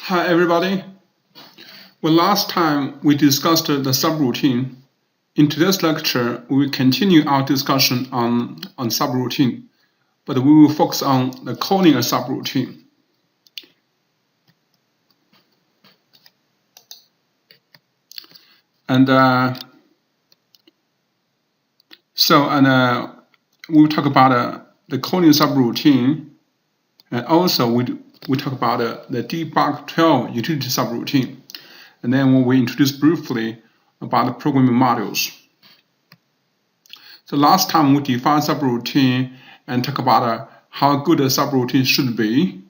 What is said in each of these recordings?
Hi everybody. Well, last time we discussed the subroutine. In today's lecture, we will continue our discussion on subroutine, but we will focus on the calling a subroutine. And we'll talk about the calling subroutine, and also we talk about the debug 12 utility subroutine, and then we will introduce briefly about the programming modules. So last time we defined subroutine and talk about how good a subroutine should be,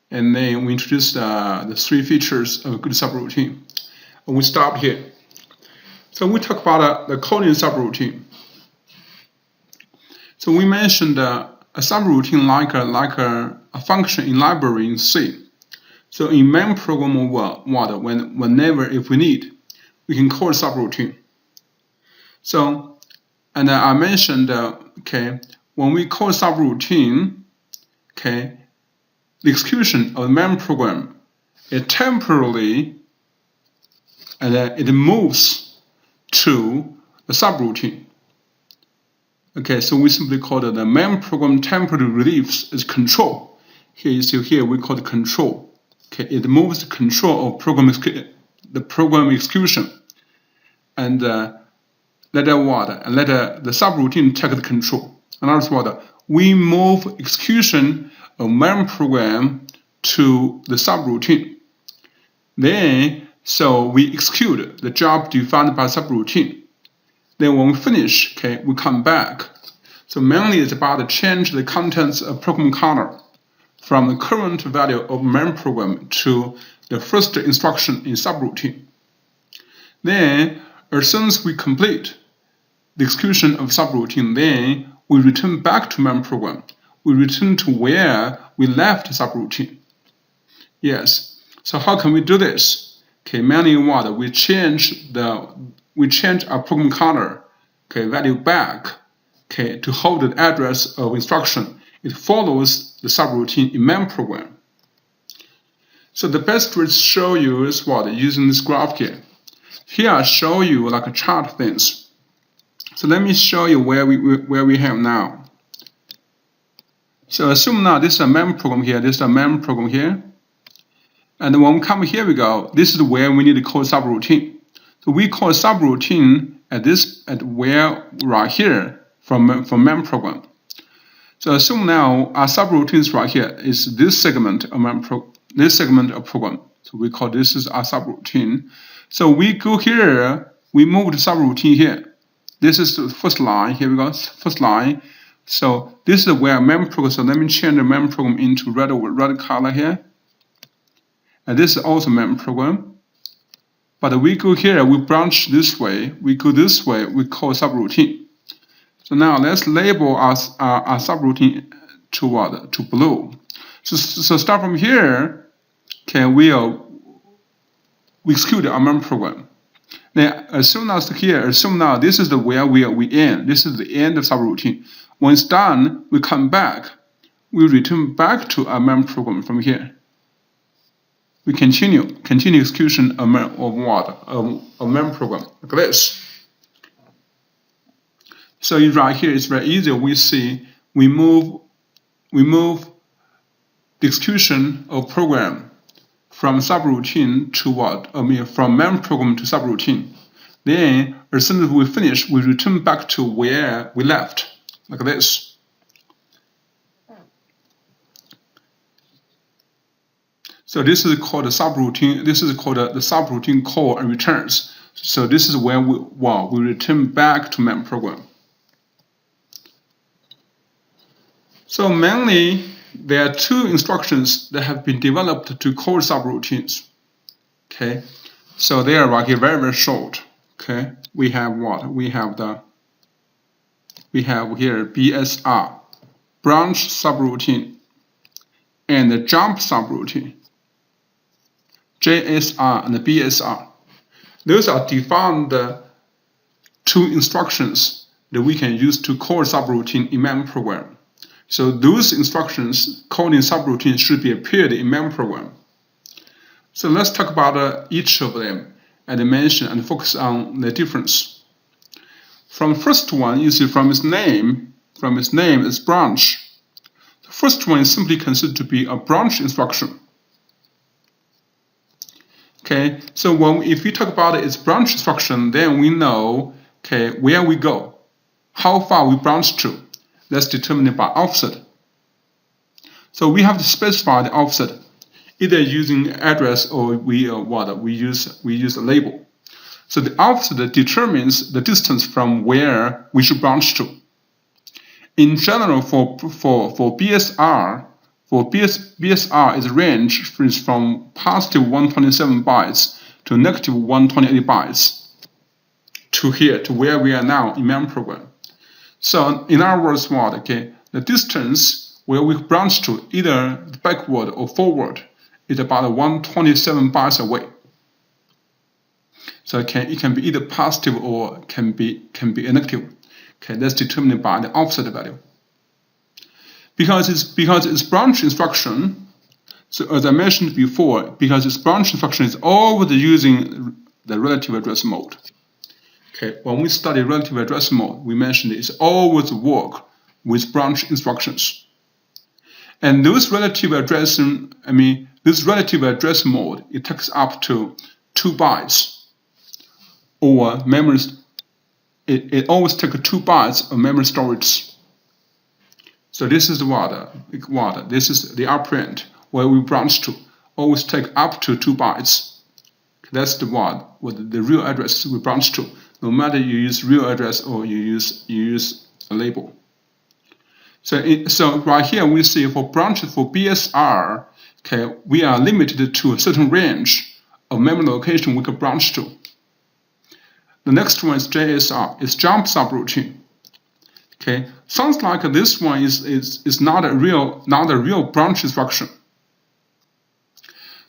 and then we introduced the three features of a good subroutine. And we stop here. So we talk about the calling subroutine. So we mentioned a subroutine like a function in library in C. So in main program model, whenever if we need, we can call a subroutine. So, and I mentioned, when we call subroutine, the execution of the main program, it temporarily, and it moves to the subroutine. So we simply call it the main program temporary reliefs as control. Here you see here we call it control. It moves the control of the program execution, and let the subroutine take the control. In other words, we move execution of main program to the subroutine. Then, so we execute the job defined by subroutine. Then when we finish, we come back. So mainly it's about to change the contents of program counter from the current value of main program to the first instruction in subroutine. Then, as soon as we complete the execution of subroutine, then we return back to main program. We return to where we left subroutine. Yes. So how can we do this? Mainly we change our program counter value back to hold the address of instruction. It follows the subroutine in main program. So the best way to show you is using this graph here. Here I show you like a chart things. So let me show you where we have now. So assume now this is a main program here, this is a main program here. And when we come here we go, this is where we need to call subroutine. So we call subroutine at where right here from main program. So assume now our subroutines right here is this segment of program. So we call this is our subroutine. So we go here, we move the subroutine here. This is the first line. Here we go, first line. So this is where main program. So let me change the main program into red color here. And this is also main program. But we go here, we branch this way. We go this way, we call subroutine. So now let's label our subroutine to blue. So start from here. We execute our main program. Now assume now this is where we end. This is the end of subroutine. When it's done, we come back. We return back to our main program from here. We continue execution of main program like this. So right here it's very easy. We see we move the execution of program from subroutine to from main program to subroutine. Then as soon as we finish, we return back to where we left, like this. So this is called a subroutine. This is called the subroutine call and returns. So this is where we return back to main program. So mainly there are two instructions that have been developed to call subroutines. So they are right here very short. We have what? We have here BSR, branch subroutine, and the jump subroutine. JSR and the BSR. Those are defined two instructions that we can use to call subroutine in main program. So those instructions calling subroutine should be appeared in main program. So let's talk about each of them and mention and focus on the difference. From the first one, you see from its name, it's branch. The first one is simply considered to be a branch instruction. Okay, so if we talk about its branch instruction, then we know where we go, how far we branch to. That's determined by offset. So we have to specify the offset, either using address or we use a label. So the offset determines the distance from where we should branch to. In general, for BSR, its range is from positive 127 bytes to negative 128 bytes to here, to where we are now in memory program. So in other words, the distance where we branch to, either backward or forward, is about 127 bytes away. So it can be either positive or can be negative. Okay, that's determined by the offset value. Because it's branch instruction, so as I mentioned before, because its branch instruction is always using the relative address mode. Okay, when we study relative address mode, we mentioned it's always work with branch instructions. And this relative address mode, it takes up to 2 bytes. Or memory, it always takes 2 bytes of memory storage. So this is this is the operand where we branch to, always take up to 2 bytes. That's the real address we branch to, no matter you use real address or you use a label. So right here we see for branches for BSR, we are limited to a certain range of memory location we can branch to. The next one is JSR, it's jump subroutine. Okay, sounds like this one is not a real branch instruction.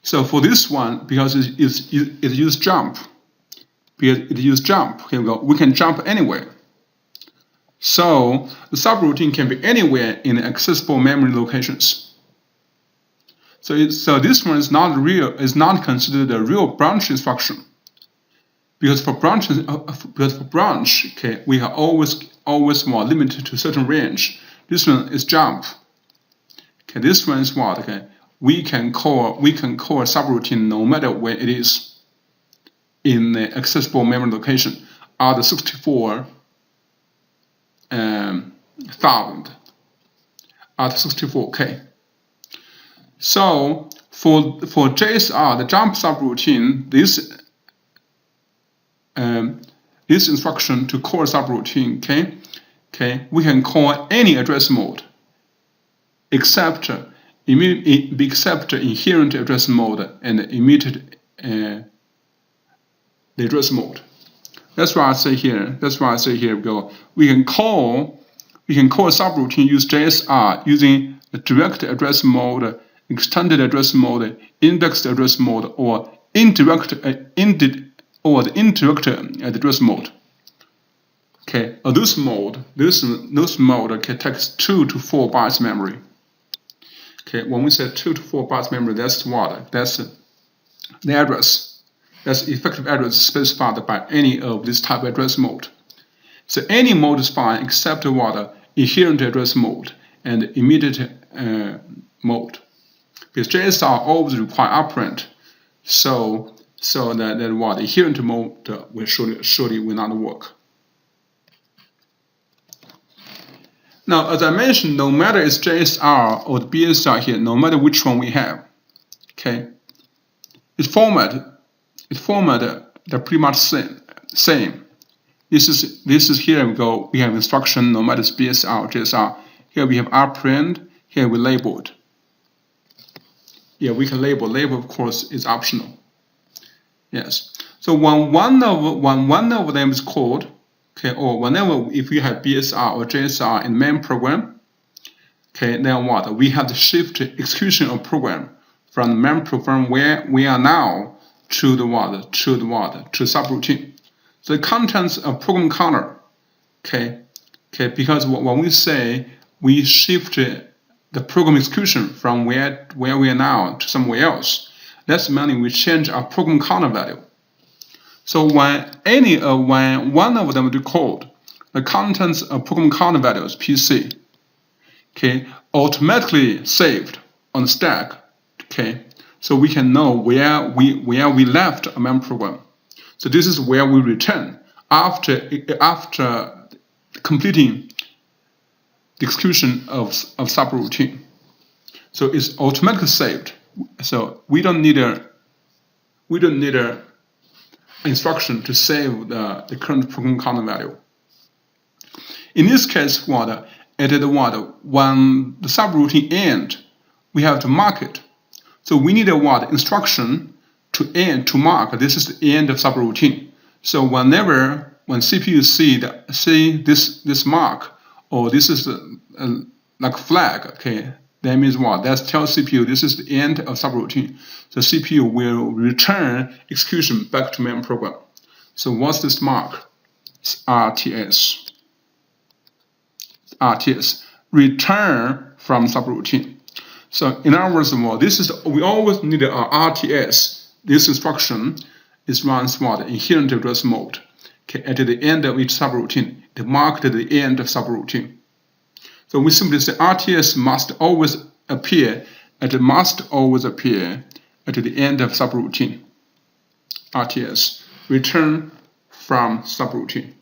So for this one, because it uses jump, here we go, we can jump anywhere. So the subroutine can be anywhere in the accessible memory locations. So this one is not considered a real branch instruction. Because for branch, we are always more limited to a certain range. This one is jump. Okay, this one is what? Okay, we can call a subroutine no matter where it is in the accessible memory location, are the 64,000, are the 64K. So for JSR, the jump subroutine, this instruction to call subroutine, we can call any address mode except inherent address mode and emitted the address mode. That's why I say here. We can call a subroutine use JSR using the direct address mode, extended address mode, indexed address mode, or the indirect address mode. Okay, this mode takes 2 to 4 bytes memory. Okay, when we say 2 to 4 bytes memory, that's what? That's the address. That's effective address specified by any of this type of address mode. So any mode is fine except inherent address mode and immediate mode. Because JSR always require operand, so that inherent mode will surely will not work. Now, as I mentioned, no matter it's JSR or the BSR here, no matter which one we have, it's formatted. They're pretty much same. This is here we go. We have instruction no matter it's BSR or JSR. Here we have operand. Here we labeled. Yeah, we can label. Label, of course, is optional. Yes. So when one of them is called, or whenever if you have BSR or JSR in main program, then we have to shift execution of program from the main program where we are now to the subroutine. So the contents of program counter, because when we say we shift the program execution from where we are now to somewhere else, That's meaning we change our program counter value. So when one of them recalled, the contents of program counter values PC, okay, automatically saved on the stack, okay. So we can know where we left a mem program. So this is where we return after completing the execution of subroutine. So it's automatically saved. So we don't need a instruction to save the current program counter value. In this case, when the subroutine ends, we have to mark it. So we need a instruction to mark this is the end of subroutine. So when CPU see this mark, or this is like flag, okay, that means what? That tells CPU this is the end of subroutine. So CPU will return execution back to main program. So what's this mark? It's RTS. RTS, return from subroutine. So in other words, we always need a RTS. This instruction is runs in inherent address mode. Okay, at the end of each subroutine, it marked the end of subroutine. So we simply say RTS must always appear at the end of subroutine. RTS, return from subroutine.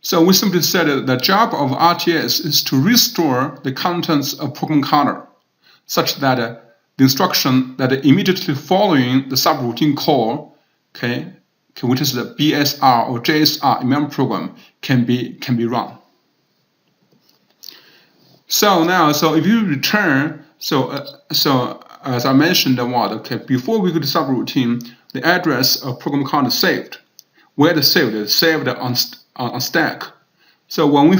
So we simply said that the job of RTS is to restore the contents of program counter, such that the instruction that immediately following the subroutine call, okay, which is the BSR or JSR in memory program, can be run. So now, if you return, as I mentioned, before we go to subroutine, the address of program counter saved. Where it's saved? It's saved on stack. So when we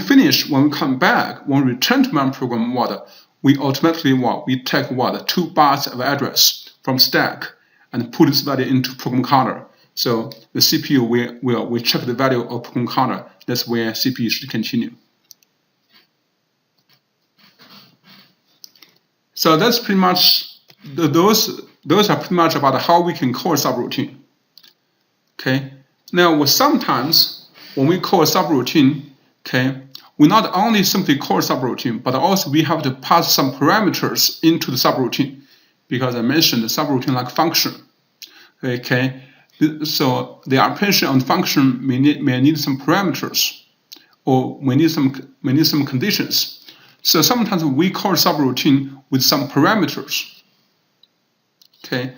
come back, when we return to memory program, we automatically we take 2 bytes of address from stack and put this value into program counter. So the CPU will check the value of program counter. That's where CPU should continue. So that's pretty much those are pretty much about how we can call a subroutine. Okay. Now sometimes when we call a subroutine, okay, we not only simply call a subroutine, but also we have to pass some parameters into the subroutine, because I mentioned the subroutine like function. Okay, so the operation on function may need some parameters, or may need some conditions. So sometimes we call subroutine with some parameters. Okay,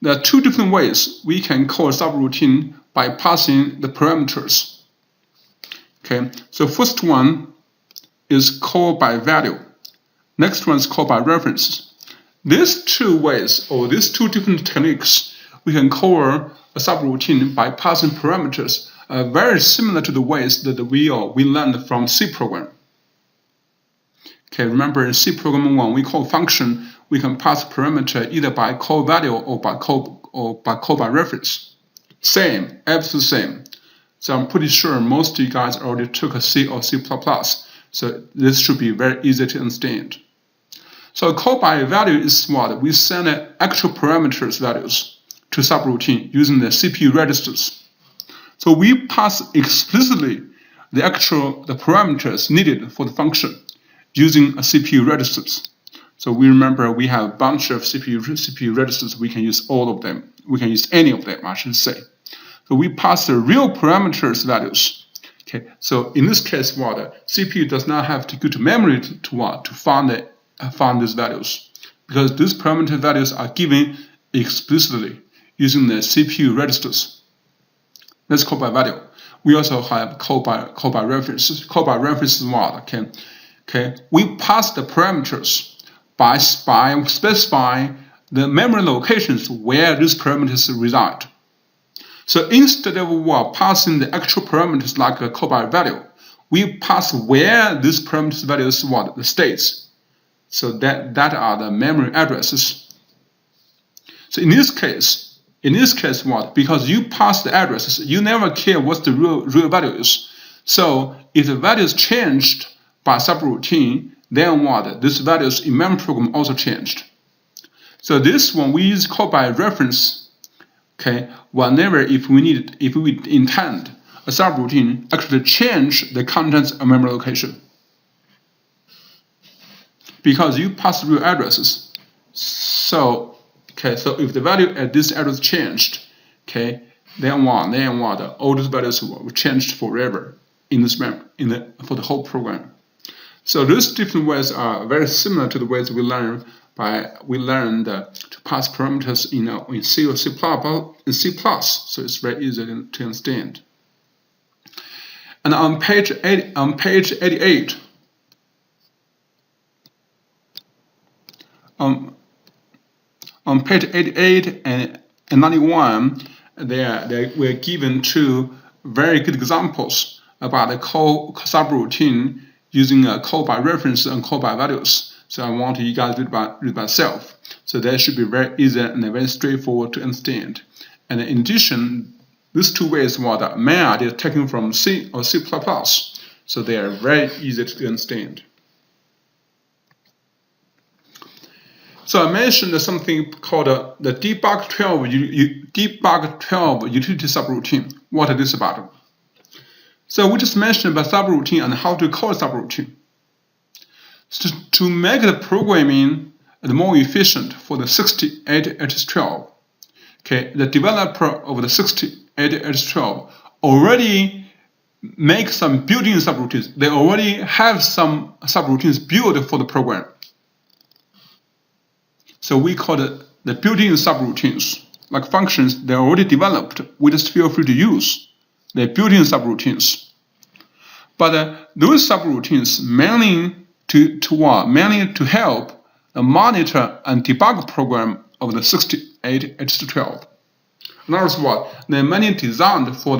there are 2 different ways we can call a subroutine by passing the parameters. Okay, so first one is called by value. Next one is called by reference. These 2 ways, or these 2 different techniques, we can call a subroutine by passing parameters, very similar to the ways that we learned from C program. Okay, remember in C program when we call function, we can pass parameter either by call value or by call by reference. Same, absolutely same. So I'm pretty sure most of you guys already took a C or C++. So this should be very easy to understand. So call by value is what? We send actual parameters values to subroutine using the CPU registers. So we pass explicitly the parameters needed for the function using a CPU registers. So we remember we have a bunch of CPU registers. We can use all of them. We can use any of them, I should say. So we pass the real parameters values. Okay. So in this case, the CPU does not have to go to memory to find these values, because these parameter values are given explicitly using the CPU registers. That's called by value. We also have call by reference. Call by reference is what? Okay. We pass the parameters by specifying the memory locations where these parameters reside. So instead of passing the actual parameters like a call by value, we pass where these parameters values the states. So that are the memory addresses. So in this case, because you pass the addresses, you never care what the real value is. So if the value is changed by subroutine, then what? These values in memory program also changed. So this one we use call by reference. Okay, whenever if we intend a subroutine actually change the contents of memory location, because you pass through addresses. So if the value at this address changed, okay, then what? All those values will change forever in this for the whole program. So those different ways are very similar to the ways we learned to pass parameters in C or C++. So it's very easy to understand. And on page 88, on page 88 and 91, we're given two very good examples about the call subroutine using a call by reference and call by values. So I want you guys to read by yourself. So that should be very easy and very straightforward to understand. And in addition, these two ways are mainly taken from C or C++. So they are very easy to understand. So I mentioned something called the debug 12 utility subroutine. What is this about? So we just mentioned about subroutine and how to call subroutine. So to make the programming more efficient for the 68H12, okay, the developer of the 68H12 already make some built-in subroutines. They already have some subroutines built for the program. So we call it the built-in subroutines, like functions they're already developed. We just feel free to use. They're built-in subroutines. But those subroutines mainly to help the monitor and debug program of the 68H12. In other words, they're mainly designed for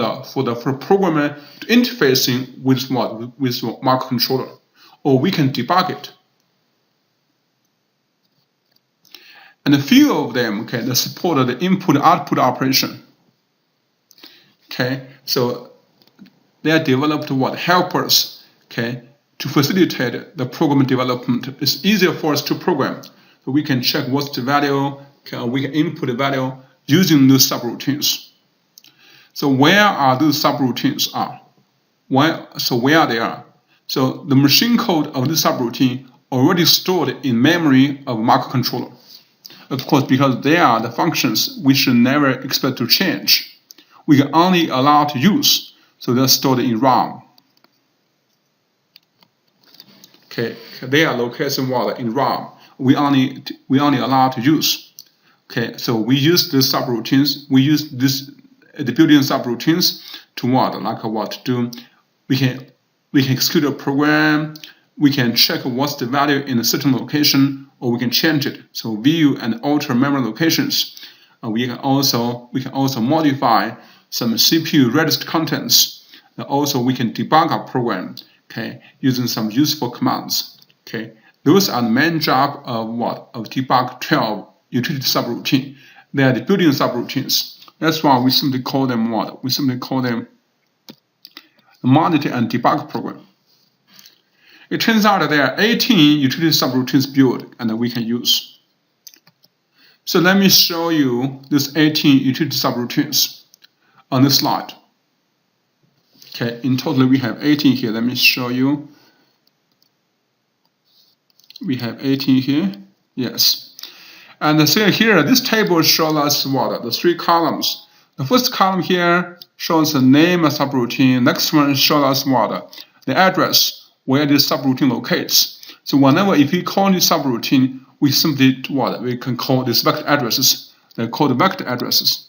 programmer to interfacing with microcontroller, or we can debug it. And a few of them, okay, they support the input-output operation. Okay, so they are developed helpers, okay, to facilitate the program development. It's easier for us to program. So we can check what's the value, okay, we can input the value using those subroutines. So where are those subroutines are? Where they are? So the machine code of the subroutine already stored in memory of microcontroller. Of course, because they are the functions we should never expect to change. We can only allow to use, so they're stored in RAM. Okay, they are located in RAM. We only allow to use. Okay, so we use the subroutines. We use the built-in subroutines to do. We can execute a program. We can check what's the value in a certain location, or we can change it. So view and alter memory locations. We can also modify some CPU register contents. And also we can debug our program, okay, using some useful commands. Okay, those are the main job of debug 12 utility subroutine. They are the built-in subroutines. That's why we simply call them We simply call them the monitor and debug program. It turns out that there are 18 utility subroutines built and we can use. So let me show you these 18 utility subroutines on this slide. Okay, in total we have 18 here. Let me show you. We have 18 here. Yes. And see here, this table shows us the three columns. The first column here shows the name of subroutine. Next one shows us the address where this subroutine locates. So whenever if we call this subroutine, we simply we can call these vector addresses. They're called vector addresses.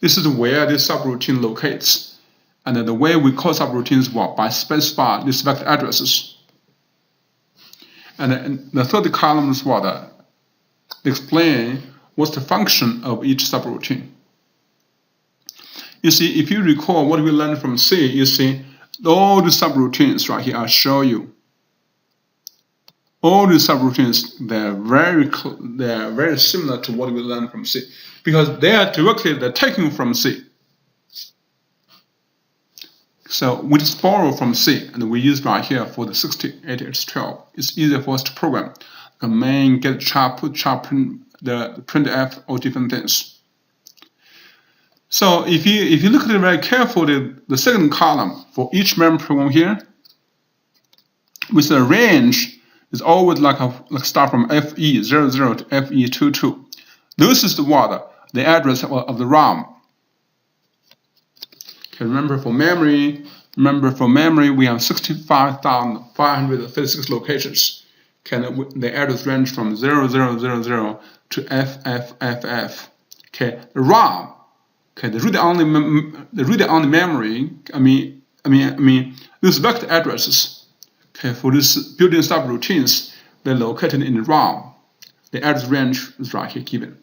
This is where this subroutine locates. And the way we call subroutines by specify these vector addresses. And the third column is explain what's the function of each subroutine. You see, if you recall what we learned from C, you see all the subroutines right here. I'll show you. All the subroutines, they're very similar to what we learned from C, because they're taken from C. So we just borrow from C and we use right here for the 68H12. It's easier for us to program. The main, get char, put char, print, the printf, or different things. So if you look at it very carefully, the second column for each memory program here, with the range is always like start from FE00 to FE22. This is the address of the RAM. Okay, remember for memory we have 65,536 locations. Okay, the address range from 0000 to FFFF. Okay, the RAM. Okay, the read-only memory. I mean, these vector addresses. Okay, for these built-in subroutines, they're located in the RAM. The address range is right here given.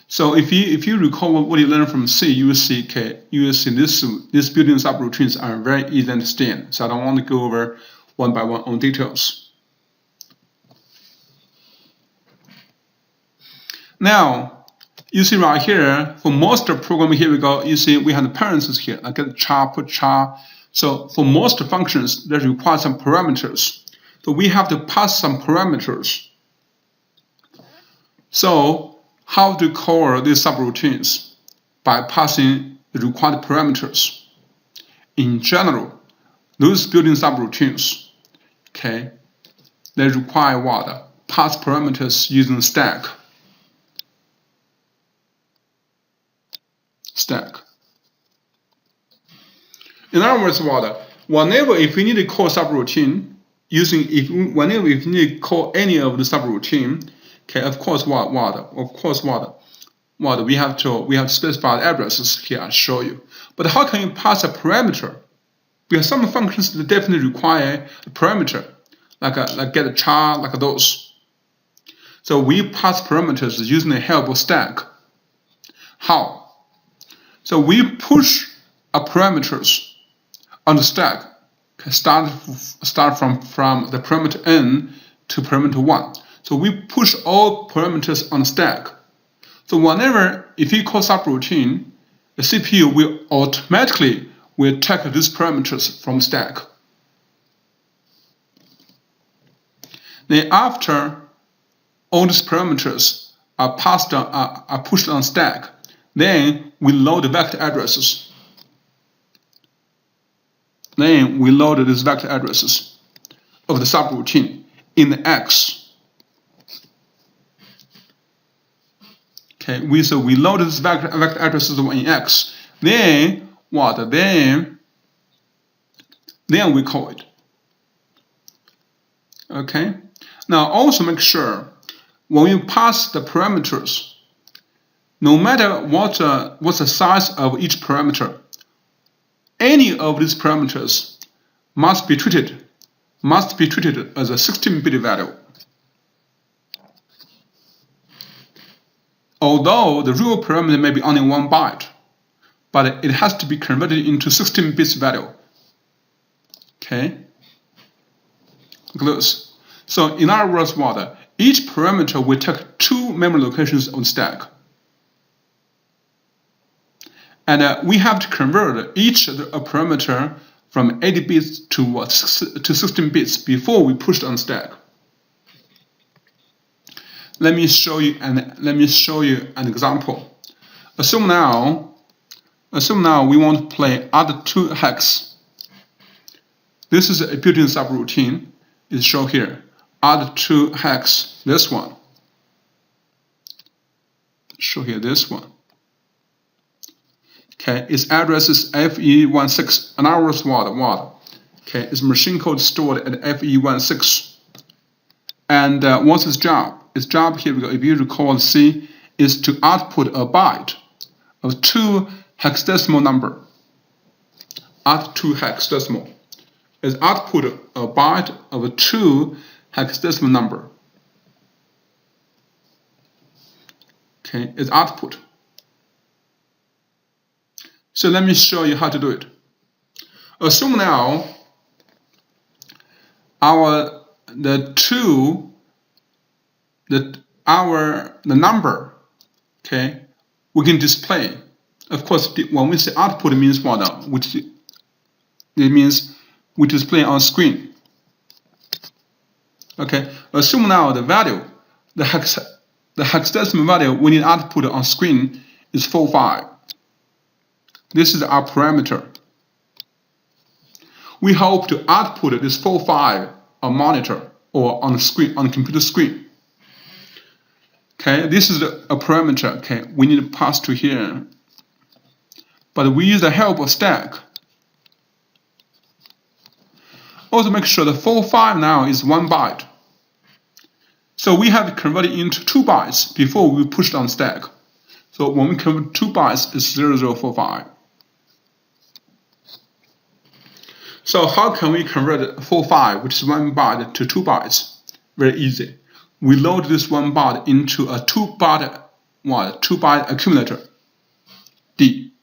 So if you recall what you learned from C, you will see these built-in subroutines are very easy to understand. So I don't want to go over one by one on details. Now, you see right here, for most of the program, here we go, you see we have the parentheses here. I get char, put char. So for most functions, that require some parameters. So we have to pass some parameters. So how to call these subroutines? By passing the required parameters. In general, those built-in subroutines, okay, they require what? Pass parameters using stack. In other words, whenever if we need to call subroutine whenever if we need to call any of the subroutine, okay, of course we have to specify the addresses here. I'll show you. But how can you pass a parameter? Because some functions definitely require a parameter, like get a char, like those. So we pass parameters using the help of stack. How? So we push our parameters on the stack. Start from the parameter n to parameter 1. So we push all parameters on the stack. So whenever if you call subroutine, the CPU will automatically take these parameters from stack. Then after all these parameters are pushed on stack, then we load the vector addresses. Then we load these vector addresses of the subroutine in the X. Okay, we load these vector addresses in X. Then what? Then we call it. Okay. Now also make sure when you pass the parameters, no matter what's the size of each parameter, any of these parameters must be treated as a 16-bit value. Although the real parameter may be only 1 byte, but it has to be converted into 16-bit value. Okay? Close. So in other words, each parameter will take 2 memory locations on stack. And we have to convert each parameter from 80 bits to 16 bits before we push it on stack. Let me show you an example. Assume now we want to play add2 hex. This is a built-in subroutine. It's shown here. Add2 hex. This one. Show here this one. Okay, its address is FE16. In other words, what? Okay, it's machine code stored at FE16. And what's its job? Its job here, if you recall C, is to output a byte of 2 hexadecimal number. Add2 hexadecimal is output a byte of 2 hexadecimal number. Okay, it's output. So let me show you how to do it. Assume now the number, okay, we can display Of course, when we say output, it means what? Which it means we display on screen. Okay, assume now the value, the hexadecimal value we need output on screen is 45. This is our parameter. We hope to output this 45 on monitor or on the screen, on the computer screen. Okay, this is a parameter. Okay, we need to pass to here, but we use the help of stack. Also make sure the 45 now is 1 byte. So we have to convert it into 2 bytes before we push it on stack. So when we convert 2 bytes, it's 0045. So how can we convert 45, which is 1 byte, to 2 bytes? Very easy. We load this 1 byte into a 2 byte accumulator, D.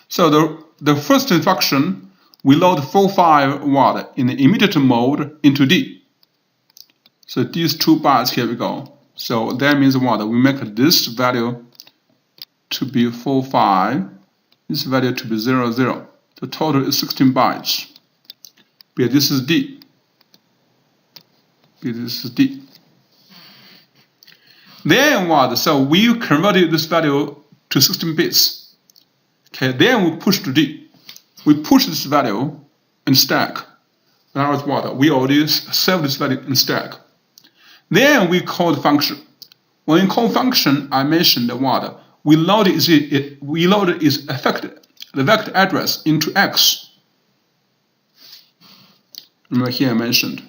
So the first instruction, we load 45 in the immediate mode into D. So these 2 bytes, here we go. So that means what? We make this value to be 45, this value to be 00. The total is 16 bytes. But this is D. This is D. Then what? So we converted this value to 16 bits. Okay, then we push to D. We push this value in stack. Now it's what? We already saved this value in stack. Then we call the function. When we call function, I mentioned what? We load its effective, the vector address into X. Remember here I mentioned.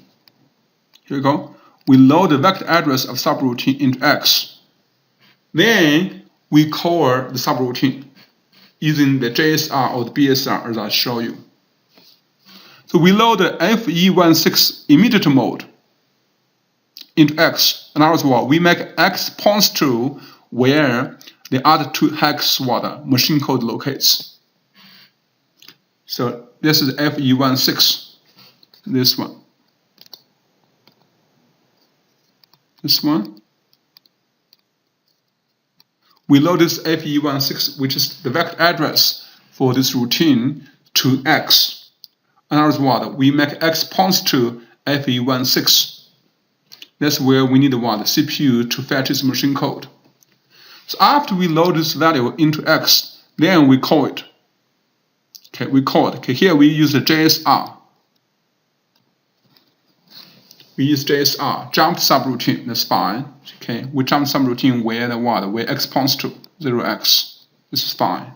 Here we go. We load the vector address of subroutine into X. Then we call the subroutine using the JSR or the BSR as I show you. So we load the FE16 immediate mode into X. In other words, we make X points to where the other 2 hex machine code locates. So this is FE16, this one. This one. We load this FE16, which is the vector address for this routine, to X. In other words, we make X points to FE16. That's where we need the CPU to fetch its machine code. So after we load this value into X, then we call it. Okay, we call it. Okay, here we use the JSR. We use JSR, jump subroutine, that's fine. Okay, we jump subroutine where where X points to 0x. This is fine.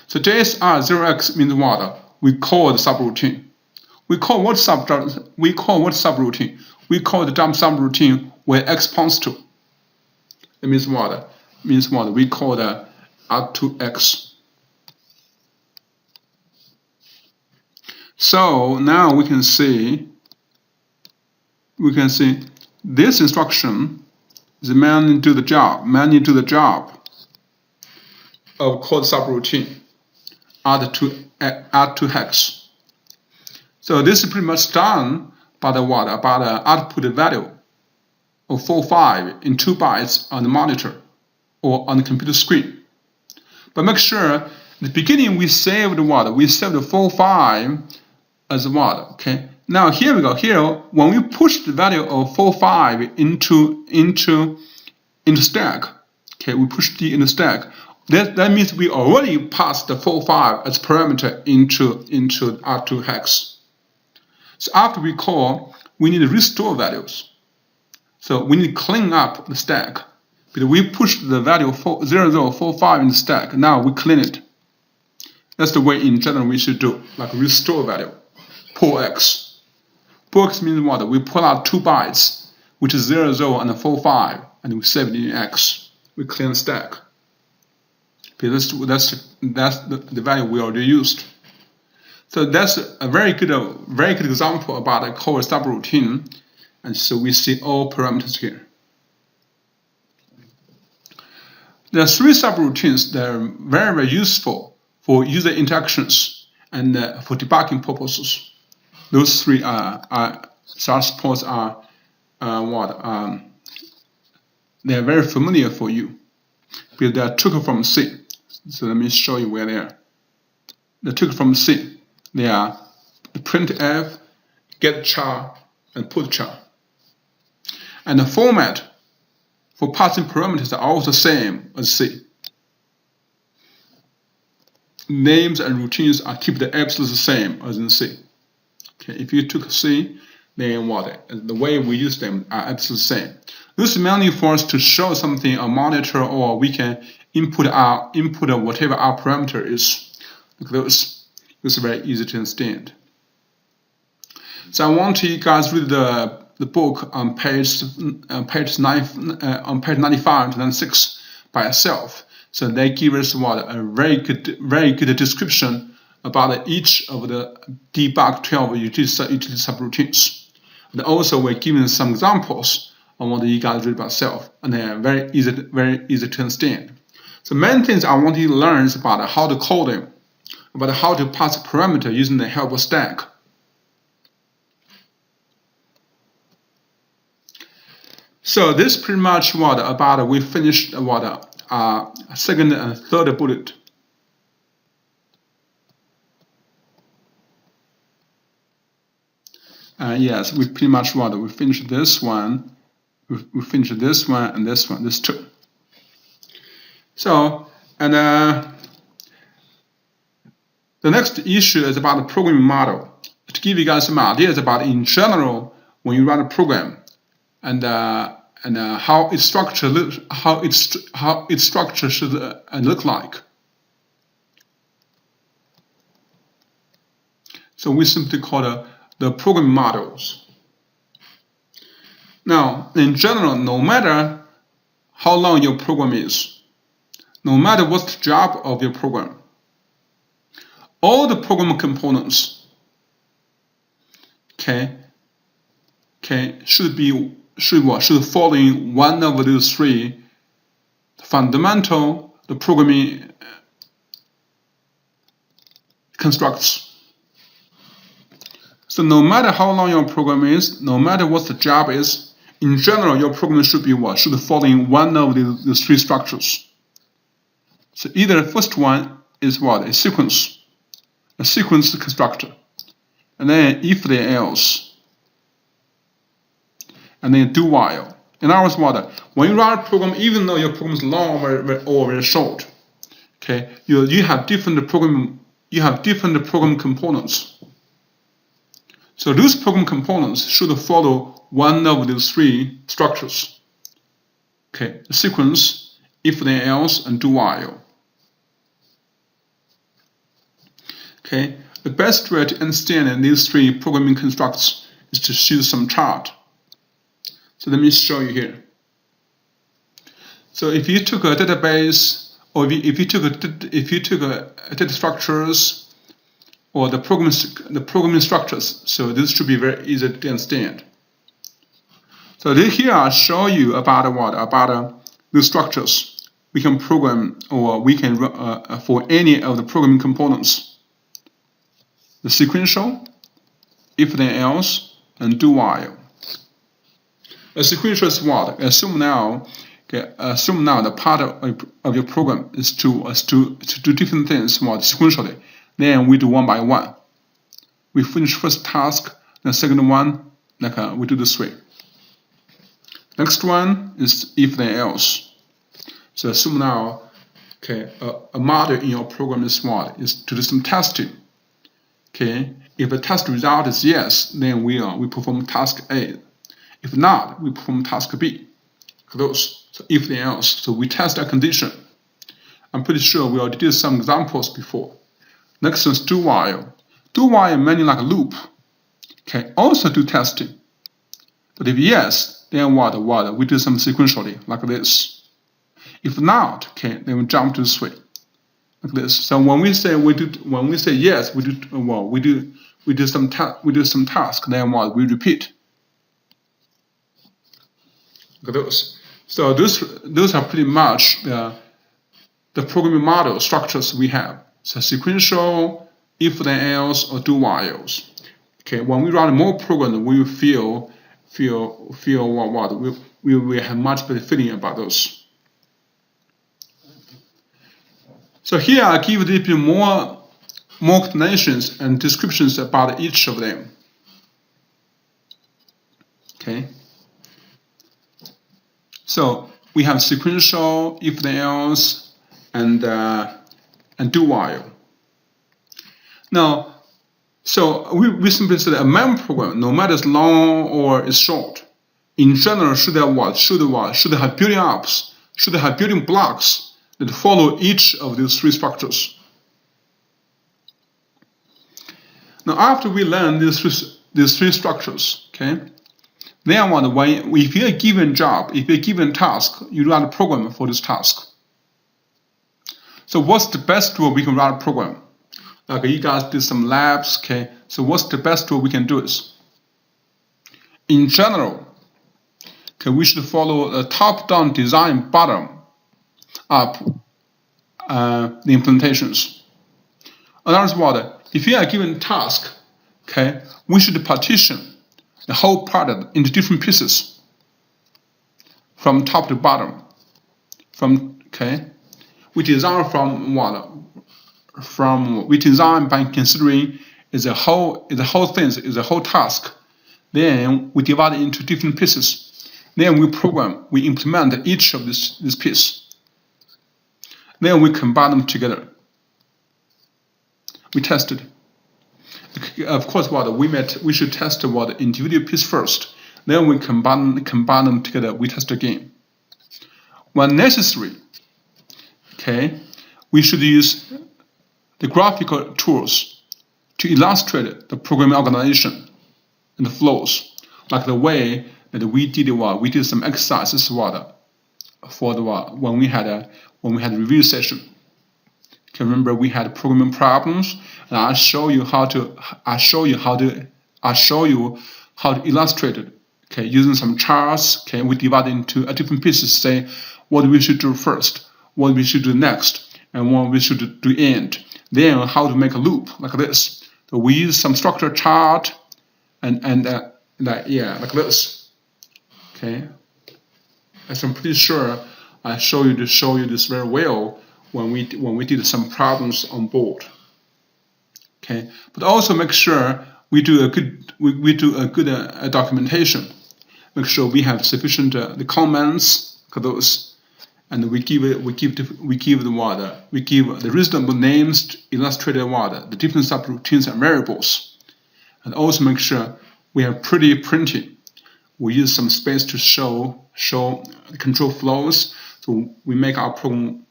So JSR 0x means what? We call the subroutine. We call what subroutine? We call the jump subroutine where X points to. It means what? It means what? We call the R2X. So now we can see this instruction is man do the job of code subroutine R2 hex. So this is pretty much done by the output value of 45 in 2 bytes on the monitor or on the computer screen. But make sure at the beginning we saved we saved the 45 as okay. Now here we go. Here, when we push the value of 45 into stack, okay, we push D in the stack. That means we already passed the 45 as parameter into R2 hex. So after we call, we need to restore values. So we need to clean up the stack. Because we pushed the value 0045 in the stack. Now we clean it. That's the way in general we should do, like restore value. Pull X. Pull X means what? We pull out 2 bytes, which is 00 and 45, and we save it in X. We clean the stack. Okay, that's the value we already used. So that's a very good example about a core subroutine. And so we see all parameters here. There are 3 subroutines that are very, very useful for user interactions and for debugging purposes. Those 3 suppose are they are very familiar for you. because they are took from C. So let me show you where they are. They took from C. They are printf, get char, and put char. And the format for passing parameters are also the same as C. Names and routines are keep the absolute same as in C. Okay, if you took C, then what? The way we use them are absolutely the same. This is mainly for us to show something a monitor, or we can input whatever our parameter is. Like this is very easy to understand. So I want you guys read the book on page 95 to 96 by itself. So they give us a very good description about each of the debug 12 utility subroutines. And also we're giving some examples. I want you guys read by yourself, and they are very easy to understand. So main things I want you to learn is about how to code them, about how to pass a parameter using the helper stack. So this pretty much we finished second and third bullet. Yes, we pretty much we finished this one. We finished this one and this one, this two. So, and the next issue is about the programming model. To give you guys some ideas about in general when you run a program, and how its structure should look like. So we simply call the programming models. Now, in general, no matter how long your program is, no matter what's the job of your program, all the program components should follow in one of those three fundamental programming constructs. So no matter how long your program is, no matter what the job is, in general your program should follow in one of these three structures. So either the first one is a sequence constructor, and then if then else, and then do while. In other words, when you run a program, even though your program is long or very short, you have different program components. So those program components should follow one of those three structures. The sequence, if then else, and do while. The best way to understand these three programming constructs is to show some chart. So let me show you here. So if you took a database, or if you took a data structures, or the programming structures, so this should be very easy to understand. So here I show you about the structures we can program, or we can for any of the programming components. The sequential, if then else, and do while. A sequential is what? Assume now the part of your program is to do different things sequentially. Then we do one by one. We finish first task, the second one, we do this way. Next one is if then else. So assume now, a model in your program is to do some testing. If the test result is yes, then we perform task A. If not, we perform task B. So if then else, so we test a condition. I'm pretty sure we already did some examples before. Next is do while. Do while meaning like a loop. Also do testing. But if yes, then we do some sequentially like this. If not, then we jump to this way, like this. So when we say yes, we do some task. Then we repeat. Look at those. So those are pretty much the programming model structures we have. So sequential, if then else, or do whiles. When we run more programs, we will we have much better feeling about those. So here I give a little bit more explanations and descriptions about each of them. Okay. So we have sequential, if then else, and do while. Now, so we simply said a memory program, no matter it's long or it's short, in general should have what? Should have building ups, should have building blocks that follow each of these three structures. Now, after we learn these three structures, okay, then if you're given job, if you're given task, you write a program for this task. So what's the best tool we can write a program? Like you guys did some labs, okay? So what's the best tool we can do is? In general, okay, we should follow a top-down design, bottom-up the implementations. In other words, if you are given a task, okay, we should partition the whole product into different pieces, from top to bottom. We design from what? We design by considering is a whole task. Then we divide it into different pieces. Then we implement each of this piece. Then we combine them together. We tested. Of course, we should test the individual piece first. Then we combine them together. We test again. When necessary, okay, we should use the graphical tools to illustrate the programming organization and the flows, like the way that we did some exercises when we had a review session. Okay, remember we had programming problems, and I show you how to illustrate it. Okay, using some charts. Okay, we divide into different pieces. Say what we should do first, what we should do next, and what we should do end. Then how to make a loop like this. So we use some structure chart and like this. Okay, as I'm pretty sure I show you this very well when we did some problems on board. Okay, but also make sure we do a good documentation. Make sure we have sufficient the comments for those, and we give the reasonable names to illustrate the different subroutines and variables, and also make sure we have pretty printing. We use some space to show the control flows, so we make our program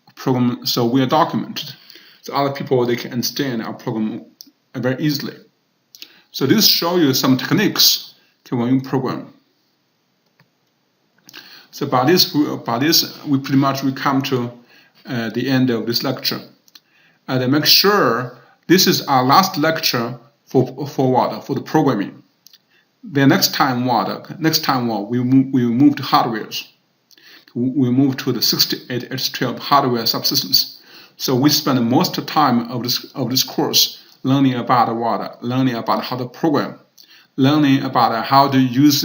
so we are documented, so other people they can understand our program very easily. So this shows you some techniques when you program. So by this we pretty much come to the end of this lecture, and make sure this is our last lecture for the programming. Then next time we move to hardwares. We move to the 68H12 hardware subsystems. So we spend most of the time of this course learning about learning about how to program, learning about how to use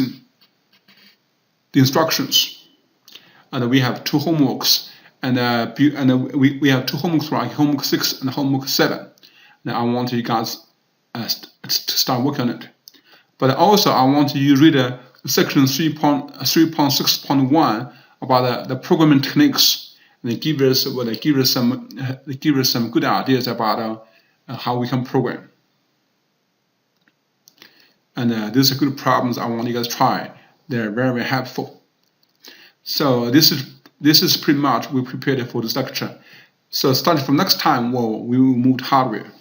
the instructions. And we have two homeworks, and we have two homeworks, right? Homework 6 and homework 7. Now I want you guys to start working on it. But also I want you to read section 3.6.1 about the programming techniques. And they give us some good ideas about how we can program. And these are good problems I want you guys to try. They're very, very helpful. So this is pretty much we prepared for this lecture. So starting from next time, we will move to hardware.